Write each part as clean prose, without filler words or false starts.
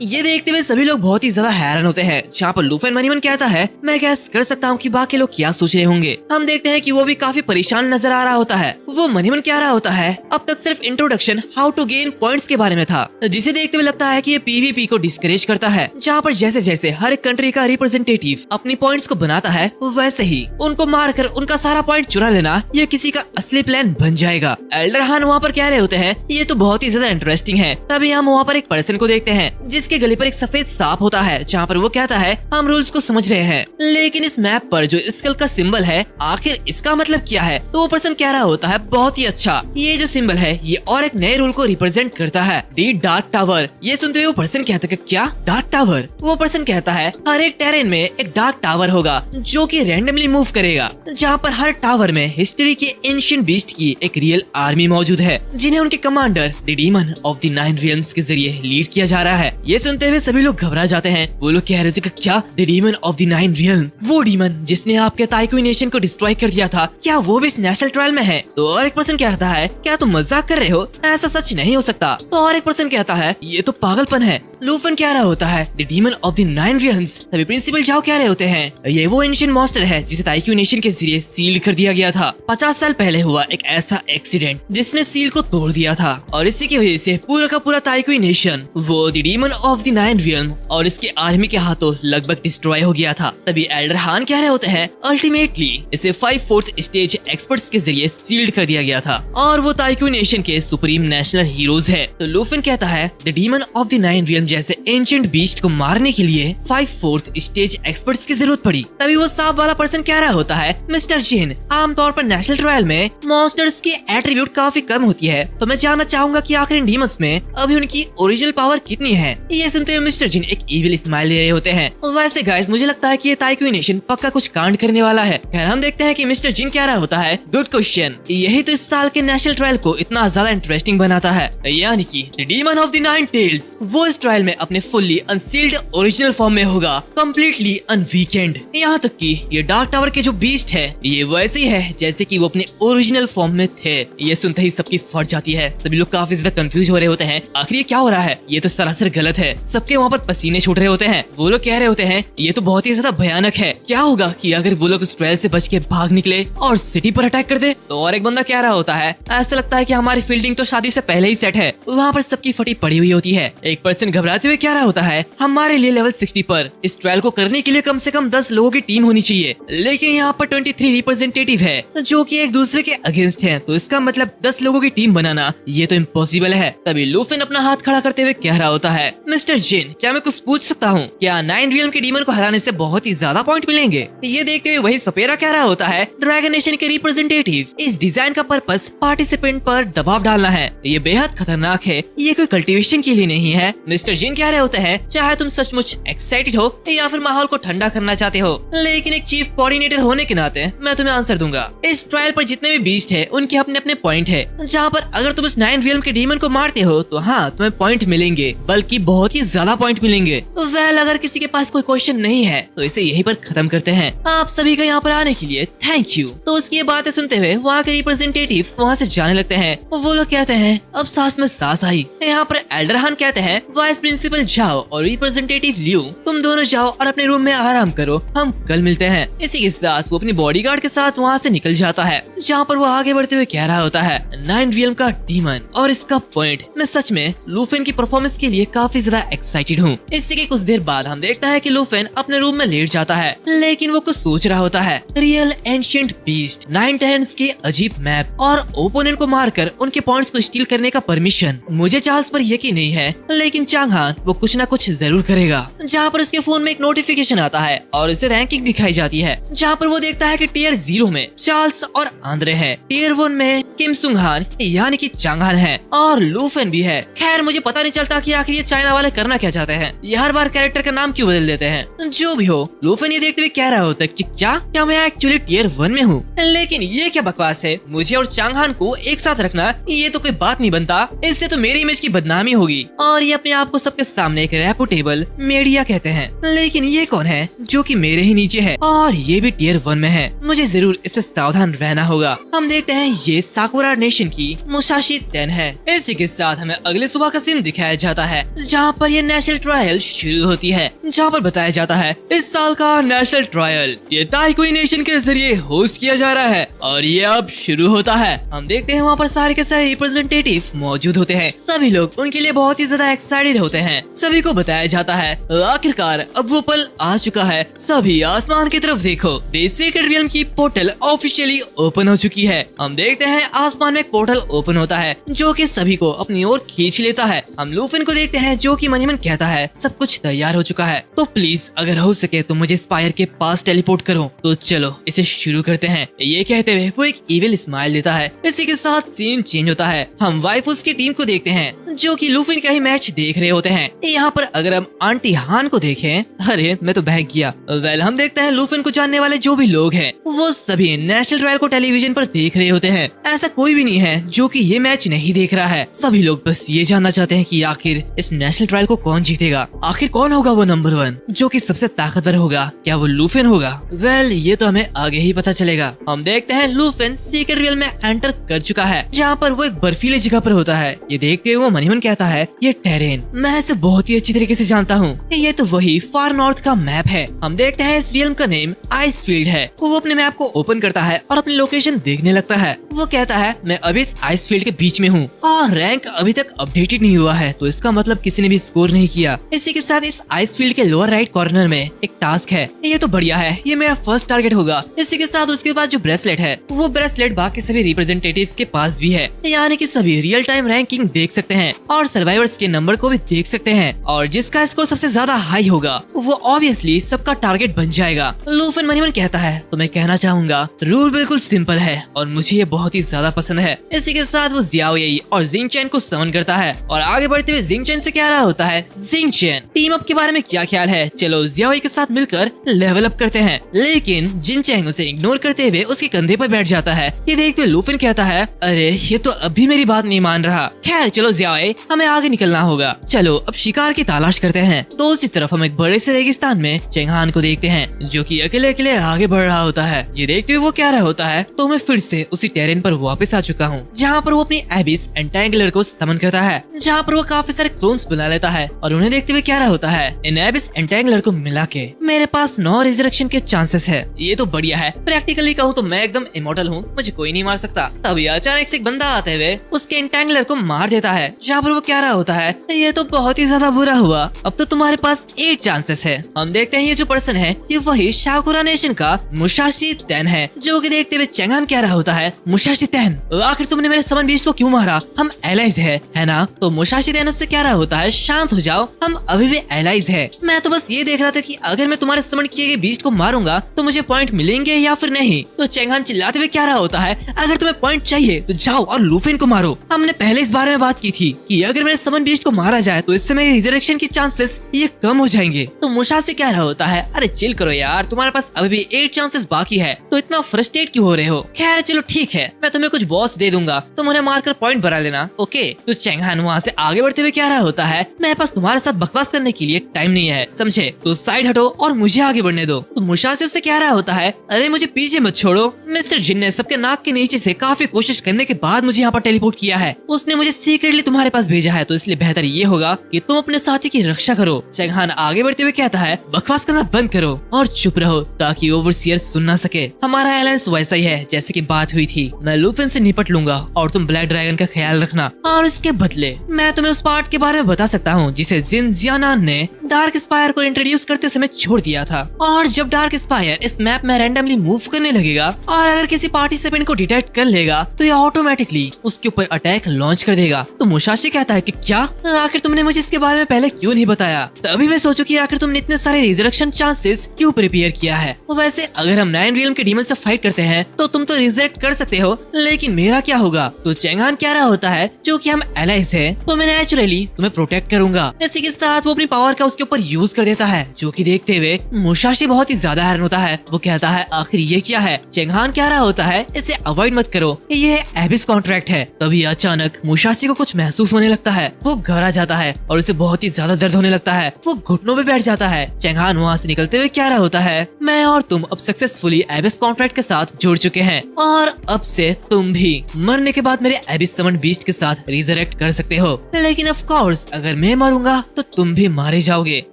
ये देखते हुए सभी लोग बहुत ही ज्यादा हैरान होते हैं, जहाँ पर लूफी मनीमन कहता है मैं गैस कर सकता हूँ कि बाकी लोग क्या सोच रहे होंगे। हम देखते हैं कि वो भी काफी परेशान नजर आ रहा होता है। वो मनीमन क्या रहा होता है, अब तक सिर्फ introduction how to gain points के बारे में था, जिसे देखते हुए लगता है कि ये पीवीपी को डिस्करेज करता है, जहाँ पर जैसे जैसे हर एक कंट्री का रिप्रेजेंटेटिव अपनी पॉइंट्स को बनाता है वैसे ही उनको मारकर उनका सारा पॉइंट चुरा लेना ये किसी का असली प्लान बन जाएगा। एल्डर हान वहाँ पर कह रहे होते हैं ये तो बहुत ही ज्यादा इंटरेस्टिंग है। तभी हम वहाँ पर एक पर्सन को देखते हैं जिसके गले पर एक सफेद सांप होता है, जहाँ पर वो कहता है हम रूल्स को समझ रहे हैं, लेकिन इस मैप पर जो स्कल का सिंबल है आखिर इसका मतलब क्या है। तो वो पर्सन कह रहा होता है बहुत ही अच्छा, ये जो सिंबल है ये और एक नए रूल को रिप्रेजेंट करता है, दी डार्क टावर। ये सुनते हुए वो पर्सन कहता है क्या डार्क टावर। वो पर्सन कहता है हर एक टेरेन में एक डार्क टावर होगा जो कि रैंडमली मूव करेगा, जहाँ पर हर टावर में हिस्ट्री के एंशिएंट बीस्ट की एक रियल आर्मी मौजूद है, जिन्हें उनके commander the demon of the 9 रियल्म्स के जरिए लीड किया जा रहा है। ये सुनते हुए सभी लोग घबरा जाते हैं। वो लोग कह रहे थे क्या the demon of the 9 realm, वो डीमन जिसने आपके ताइक्वी नेशन को डिस्ट्रॉय कर दिया था, क्या वो भी इस नेशनल ट्रायल में है। तो और एक पर्सन कहता है क्या तुम मजाक कर रहे हो, ऐसा सच नहीं हो सकता। तो और एक पर्सन कहता है ये तो पागलपन है। लूफन कह रहा होता है द डीमन ऑफ द 9 रियल्म्स। तभी प्रिंसिपल जाओ कह रहे होते हैं ये वो एंशिएंट मॉन्स्टर है जिसे ताइक्वी नेशन के जरिए सील कर दिया गया था। 50 साल पहले हुआ एक ऐसा एक्सीडेंट जिसने सील को तोड़ दिया था, और इसी की वजह से पूरा का पूरा ताइक्वी नेशन वो the demon of the 9 realm और इसके आर्मी के हाथों लगभग डिस्ट्रॉय हो गया था। तभी एल्डर हान कह रहे होते हैं अल्टीमेटली इसे 5/4 स्टेज एक्सपर्ट्स के जरिए सील्ड कर दिया गया था, और वो ताइक्वी नेशन के सुप्रीम नेशनल हीरोज है। तो लूफन कहता है the demon of the 9 realm जैसे एंशिएंट बीस्ट को मारने के लिए 5/4 स्टेज एक्सपर्ट्स की जरूरत पड़ी। तभी वो सांप वाला पर्सन कह रहा होता है मिस्टर जिन, आमतौर पर नेशनल ट्रायल में मॉन्स्टर्स की एट्रीब्यूट काफी कम होती है, तो मैं जानना चाहूंगा कि आखिर इन डीमंस में अभी उनकी ओरिजिनल पावर कितनी है। ये सुनते हुए मिस्टर जिन एक इविल स्माइल ले रहे होते हैं। वैसे गाइस मुझे लगता है कि ये ताइक्वी नेशन पक्का कुछ कांड करने वाला है। खैर हम देखते हैं कि मिस्टर जिन कह रहा होता है गुड क्वेश्चन, यही तो इस साल के नेशनल ट्रायल को इतना ज्यादा इंटरेस्टिंग बनाता है, यानी कि the demon of the 9 tails वो इस ट्रायल में अपने फुल्ली अनसील्ड ओरिजिनल फॉर्म में होगा, कम्प्लीटली अनवीकेंड। यहाँ तक कि ये डार्क टावर के जो बीस्ट है ये वैसे ही है जैसे कि वो अपने ओरिजिनल फॉर्म में थे। ये सुनते ही सबकी फट जाती है, सभी लोग काफी ज्यादा कंफ्यूज हो रहे होते हैं आखिर ये क्या हो रहा है, ये तो सरासर गलत है। सबके वहाँ पर पसीने छूट रहे होते हैं। वो लोग कह रहे होते हैं ये तो बहुत ही ज्यादा भयानक है, क्या होगा कि अगर वो लोग उस ट्रायल से बच के भाग निकले और सिटी पर अटैक कर दे। तो और एक बंदा कह रहा होता है ऐसा लगता है कि हमारी फील्डिंग तो शादी से पहले ही सेट है। वहाँ पर सबकी फटी पड़ी हुई होती है। एक पर्सन घबराते हुए कह रहा होता है हमारे लिए लेवल 60 पर इस ट्रायल को करने के लिए कम से कम 10 लोगों की टीम होनी चाहिए, लेकिन यहाँ पर 23 रिप्रेजेंटेटिव है जो कि एक दूसरे के अगेंस्ट हैं, तो इसका मतलब 10 लोगों की टीम बनाना ये तो इम्पॉसिबल है। तभी लूफिन अपना हाथ खड़ा करते हुए कह रहा होता है मिस्टर जिन, क्या मैं कुछ पूछ सकता हूँ, क्या 9 रियल्म के डीमन को हराने से बहुत ही ज्यादा पॉइंट मिलेंगे। ये देखते हुए वही सपेरा कह रहा होता है ड्रैगन नेशन के रिप्रेजेंटेटिव, इस डिजाइन का पर्पस पार्टिसिपेंट पर दबाव डालना है, ये बेहद खतरनाक है, ये कोई कल्टीवेशन के लिए नहीं है। मिस्टर जिन कह रहे होते हैं चाहे तुम सचमुच एक्साइटेड हो या फिर माहौल को ठंडा करना चाहते हो, लेकिन एक चीफ कोऑर्डिनेटर होने के नाते मैं तुम्हें आंसर दूंगा। इस ट्रायल पर जितने भी बीस्ट है उनके अपने अपने पॉइंट है, जहाँ पर अगर तुम इस 9 रियल्म के डीमन को मारते हो तो हाँ तुम्हें पॉइंट मिलेंगे, बल्कि बहुत ही ज्यादा पॉइंट मिलेंगे। वेल अगर किसी के पास कोई क्वेश्चन नहीं है तो इसे यहीं पर खत्म करते हैं। आप सभी का यहाँ पर आने के लिए थैंक यू। तो उसकी ये बातें सुनते हुए वहाँ के रिप्रेजेंटेटिव वहाँ से जाने लगते हैं। वो लोग कहते हैं अब सांस में सांस आई। यहाँ पर एल्डर हान कहते हैं वाइस प्रिंसिपल जाओ और रिप्रेजेंटेटिव लियो तुम दोनों जाओ और अपने रूम में आराम करो, हम कल मिलते हैं। इसी के साथ वो अपनी बॉडीगार्ड के साथ वहाँ से निकल जाता है, जहाँ पर वो आगे बढ़ते हुए कह रहा होता है 9 रियल्म का डीमन और इसका पॉइंट। मैं सच में लूफिन की परफॉर्मेंस के लिए काफी ज्यादा एक्साइटेड हूँ। इसी के कुछ देर बाद हम देखता है कि लूफिन अपने रूम में लेट जाता है, लेकिन वो कुछ सोच रहा होता है। रियल एंशिएंट बीस्ट 9 टेरेंस के अजीब मैप और ओपोनेंट को मारकर उनके पॉइंट्स को स्टील करने का परमिशन। मुझे चार्ल्स पर यकीन नहीं है, लेकिन चांग हान वो कुछ ना कुछ जरूर करेगा। जहाँ पर उसके फोन में एक नोटिफिकेशन आता है और उसे रैंकिंग दिखाई जाती है, जहाँ पर वो देखता है कि टियर 0 में चार्ल्स और आंद्रे हैं, टियर 1 में किम सुंग हान यानी कि चांग हान है और लूफिन भी है। खैर मुझे पता नहीं चलता कि आखिर ये चाइना वाले करना क्या चाहते हैं, ये हर बार कैरेक्टर का नाम क्यों बदल देते हैं। जो भी हो लूफिन ये देखते हुए कह रहा होता है कि क्या मैं एक्चुअली टियर 1 में हूँ, लेकिन ये क्या बकवास है, मुझे और चांग हान को एक साथ रखना ये तो कोई बात नहीं बनता, इससे तो मेरी इमेज की बदनामी होगी और ये अपने आप को सबके सामने एक रेपुटेबल मीडिया कहते हैं। लेकिन ये कौन है जो कि मेरे ही नीचे है और ये भी टियर 1 में है, मुझे जरूर इससे सावधान रहना होगा। हम देखते हैं ये साकुरा नेशन की मुसाशी तेन है। इसी के साथ हमें अगले सुबह का सीन दिखाया जाता है जहाँ पर ये नेशनल ट्रायल शुरू होती है, जहाँ पर बताया जाता है इस साल का नेशनल ट्रायल ये ताइकुई नेशन के जरिए होस्ट किया जा रहा है और ये अब शुरू होता है। हम देखते हैं वहाँ पर सारे के सारे रिप्रेजेंटेटिव मौजूद होते हैं। सभी लोग उनके लिए बहुत ही ज्यादा एक्साइटेड होते हैं। सभी को बताया जाता है आखिरकार अब वो पल आ चुका है, सभी आसमान की तरफ देखो, द सीक्रेट रियल्म की पोर्टल ऑफिशियली ओपन हो चुकी है। हम देखते हैं आसमान में एक पोर्टल ओपन होता है जो कि सभी को अपनी ओर खींच लेता है। हम लूफिन को देखते हैं जो कि मनीमन कहता है सब कुछ तैयार हो चुका है, तो प्लीज अगर हो सके तो मुझे स्पायर के पास टेलीपोर्ट करो। तो चलो इसे शुरू करते हैं। ये कहते हुए वो एक इविल स्माइल देता है। इसी के साथ सीन चेंज होता है। हम वाइफूस की टीम को देखते हैं जो कि लूफिन का ही मैच देख रहे होते हैं। यहाँ पर अगर हम आंटी हान को देखें, अरे मैं तो बहक गया। वेल हम देखते हैं लूफिन को जानने वाले जो भी लोग हैं वो सभी नेशनल ट्रायल को टेलीविजन पर देख रहे होते हैं। ऐसा कोई भी नहीं है जो कि ये मैच नहीं देख रहा है। सभी लोग बस ये जानना चाहते हैं कि आखिर इस नेशनल ट्रायल को कौन जीतेगा, आखिर कौन होगा वो नंबर 1 जो कि सबसे ताकतवर होगा, क्या वो लूफिन होगा? वेल ये तो हमें आगे ही पता चलेगा। हम देखते हैं लूफिन सीक्रेट रियल में एंटर कर चुका है जहाँ पर वो एक बर्फीले जगह पर होता है। ये देखते हुए वो मनीमन कहता है ये टेरेन मैं इसे बहुत ही अच्छी तरीके से जानता हूँ, ये तो वही फार नॉर्थ का मैप है। हम देखते हैं इस रियल्म का नेम आइस फील्ड है। वो अपने मैप को ओपन करता है और अपनी लोकेशन देखने लगता है। वो कहता है मैं अभी इस आइस फील्ड के बीच में हूँ और रैंक अभी तक अपडेटेड नहीं हुआ है, तो इसका मतलब किसी ने भी स्कोर नहीं किया। इसी के साथ इस आइस फील्ड के लोअर राइट कॉर्नर में एक टास्क है। ये तो बढ़िया है, ये मेरा फर्स्ट टारगेट होगा। इसी के साथ उसके बाद जो ब्रेसलेट है वो ब्रेसलेट बाकी सभी रिप्रेजेंटेटिव्स के पास भी है, यानी कि सभी रियल टाइम रैंकिंग देख सकते हैं और सर्वाइवर्स के नंबर को भी देख सकते हैं और जिसका स्कोर सबसे ज्यादा हाई होगा वो ऑब्वियसली सबका टारगेट बन जाएगा। लूफिन मनीमन कहता है तो मैं कहना चाहूंगा रूल बिल्कुल सिंपल है और मुझे ये बहुत ही ज्यादा पसंद है। इसी के साथ वो जियाओ येई और जिंग चैन को समन करता है और आगे बढ़ते हुए जिंग चैन से कह रहा होता है जिंग चैन टीम अप के बारे में क्या ख्याल है, चलो जियाओ येई के साथ मिलकर लेवल अप करते हैं। लेकिन जिन चैंग उसे इग्नोर करते हुए उसके कंधे पर बैठ जाता है। ये देखते हुए लूफिन कहता है अरे ये तो अभी मेरी बात नहीं मान रहा। खैर चलो जियाओ येई हमें आगे निकलना होगा, चलो अब शिकार की तलाश करते हैं। तो उसी तरफ हम एक बड़े से रेगिस्तान में चेंगहान को देखते हैं जो कि अकेले अकेले आगे बढ़ रहा होता है। ये देखते हुए वो कह रहा होता है तो मैं फिर से उसी टेरेन पर वापस आ चुका हूँ जहाँ पर वो अपनी एबिस एंटेंगलर को समन करता है, जहाँ पर वो काफी सारे क्लोन्स बना लेता है और उन्हें देखते हुए कह रहा होता है इन एबिस एंटेंगलर को मिला के मेरे पास 9 रिजरेक्शन के चांसेस है। ये तो बढ़िया है, प्रैक्टिकली कहूँ तो मैं एकदम इमोर्टल हूँ, मुझे कोई नहीं मार सकता। तभी अचानक से एक बंदा आते हुए उसके एंटेंगलर को मार देता है, जहाँ पर वो कह रहा होता है ये तो बहुत ही ज्यादा बुरा हुआ, अब तो तुम्हारे पास 8 चांसेस है। हम देखते हैं ये जो पर्सन है ये वही साकुरा नेशन का मुसाशी तेन है, जो कि देखते हुए चेंगहान कह रहा होता है मुसाशी तेन आखिर तुमने मेरे समन बीस्ट को क्यों मारा, हम एलाइज है ना? तो मुसाशी तेन उससे कह रहा होता है शांत हो जाओ, हम अभी भी एलाइज है। मैं तो बस ये देख रहा था कि अगर मैं तुम्हारे समन किए गए बीस्ट को मारूंगा तो मुझे पॉइंट मिलेंगे या फिर नहीं। तो चेंगहान चिल्लाते हुए कह रहा होता है अगर तुम्हें पॉइंट चाहिए तो जाओ और लूफिन को मारो। हमने पहले इस बारे में बात की थी कि अगर मेरे समन बीस्ट को मारा जाए तो इससे मेरी रिजरेक्शन की चांसेस ये कम हो जाएंगे। तो मुसाशी कह रहा होता है अरे चिल करो यार, तुम्हारे पास अभी भी 8 चांसेस बाकी है, तो इतना फ्रस्ट्रेट क्यों हो रहे हो? खैर चलो ठीक है, मैं तुम्हें कुछ बॉस दे दूंगा, तुम उन्हें मारकर पॉइंट बढ़ा लेना, ओके? तो चेंगहान वहाँ से आगे बढ़ते हुए कह रहा होता है मेरे पास तुम्हारे साथ बकवास करने के लिए टाइम नहीं है, समझे? तो साइड हटो और मुझे आगे बढ़ने दो। तो मुसाशी उससे कह रहा होता है अरे मुझे पीछे मत छोड़ो, मिस्टर जिन ने सबके नाक के नीचे से काफी कोशिश करने के बाद मुझे यहाँ पर टेलीपोर्ट किया है, उसने मुझे सीक्रेटली तुम्हारे पास भेजा है, तो इसलिए बेहतर ये होगा कि तुम अपने साथी की रक्षा करो। चेंगहान आगे बढ़ते हुए कहता है बकवास करना बंद करो और चुप रहो ताकि ओवरसीयर सुन ना सके। हमारा अलायंस वैसा ही है जैसे कि बात हुई थी, मैं लूफिन से निपट लूंगा और तुम ब्लैक ड्रैगन का ख्याल रखना, और इसके बदले मैं तुम्हें उस पार्ट के बारे में बता सकता हूँ जिसे जिन जियानान ने डार्क स्पायर को इंट्रोड्यूस करते समय छोड़ दिया था। और जब डार्क स्पायर इस मैप में रैंडमली मूव करने लगेगा और अगर किसी पार्टिसिपेंट को डिटेक्ट कर लेगा तो ये ऑटोमेटिकली उसके ऊपर अटैक लॉन्च कर देगा। तो मुसाशी कहता है कि क्या आखिर तुमने मुझे इसके बारे में पहले क्यों नहीं बताया? तभी मैं सोचू कि आखिर तुमने इतने सारे रिजरेक्शन चांसेस क्यों प्रिपेयर किया है। वैसे अगर हम 9 रियल्म के डीमन से फाइट करते हैं तो तुम तो रिजेक्ट कर सकते हो, लेकिन मेरा क्या होगा? तो चेंगहान कह रहा होता है जो कि हम एलाइज है तो मैं नेचुरली तुम्हें प्रोटेक्ट करूंगा। इसी के साथ वो अपनी पावर का उसके ऊपर यूज कर देता है, जो कि देखते हुए मुसाशी बहुत ही ज्यादा हैरान होता है। वो कहता है आखिर ये क्या है? चेंगहान कह रहा होता है इसे अवॉइड मत करो, ये एबिस कॉन्ट्रैक्ट है। तभी अचानक मुसाशी को कुछ महसूस होने लगता है, वो घर आ जाता है और उसे बहुत ही ज्यादा दर्द होने लगता है। वो घुटनों पे बैठ जाता है। चेंगहान वहाँ से निकलते हुए क्या रहा होता है, मैं और तुम अब सक्सेसफुली एबिस कॉन्ट्रैक्ट के साथ जुड़ चुके हैं और अब से तुम भी मरने के बाद मेरे एबिस समन बीस्ट के साथ रिजरेक्ट कर सकते हो। लेकिन ऑफ कोर्स अगर मैं मरूंगा तो तुम भी मारे जाओगे।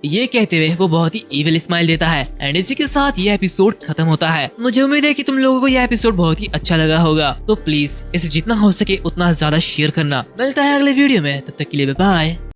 ये कहते हुए वो बहुत ही इविल स्माइल देता है एंड इसी के साथ ये एपिसोड खत्म होता है। मुझे उम्मीद है कि तुम लोगों को ये एपिसोड बहुत ही अच्छा लगा होगा, तो प्लीज इसे जितना हो सके उतना ज्यादा शेयर करना। मिलता है अगले वीडियो में, तब तक के लिए बाय।